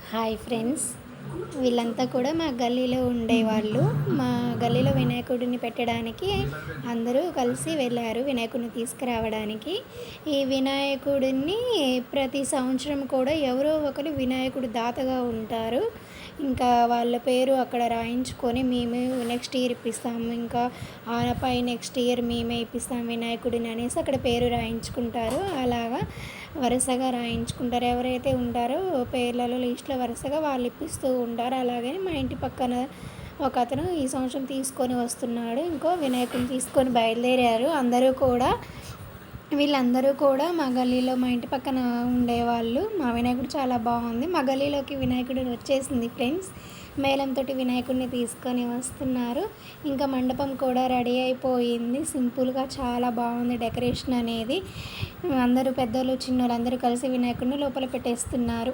Hi friends. వీళ్ళంతా కూడా మా గల్లీలో ఉండేవాళ్ళు. మా గల్లీలో వినాయకుడిని పెట్టడానికి అందరూ కలిసి వెళ్ళారు వినాయకుడిని తీసుకురావడానికి. ఈ వినాయకుడిని ప్రతి సంవత్సరం కూడా ఎవరో ఒకరు వినాయకుడు దాతగా ఉంటారు. ఇంకా వాళ్ళ పేరు అక్కడ రాయించుకొని మేము నెక్స్ట్ ఇయర్ ఇప్పిస్తాము, ఇంకా పై నెక్స్ట్ ఇయర్ మేమే ఇప్పిస్తాం వినాయకుడిని అనేసి అక్కడ పేరు రాయించుకుంటారు. అలాగా వరుసగా రాయించుకుంటారు. ఎవరైతే ఉంటారో పేర్లలో లిస్టులో వరుసగా వాళ్ళు ఇప్పిస్తూ ఉంటారు. అలాగే మా ఇంటి పక్కన ఒక అతను ఈ సంవత్సరం తీసుకొని వస్తున్నాడు. ఇంకో వినాయకుడిని తీసుకొని బయలుదేరారు. వీళ్ళందరూ కూడా మా గల్లీలో మా ఇంటి పక్కన ఉండేవాళ్ళు. మా వినాయకుడు చాలా బాగుంది. మా గల్లీలోకి వినాయకుడు వచ్చేసింది ఫ్రెండ్స్. మేళంతో వినాయకుడిని తీసుకొని వస్తున్నారు. ఇంకా మండపం కూడా రెడీ అయిపోయింది. సింపుల్గా చాలా బాగుంది డెకరేషన్ అనేది. అందరూ పెద్దోళ్ళు చిన్నోళ్ళు అందరూ కలిసి వినాయకుడిని లోపల పెట్టేస్తున్నారు.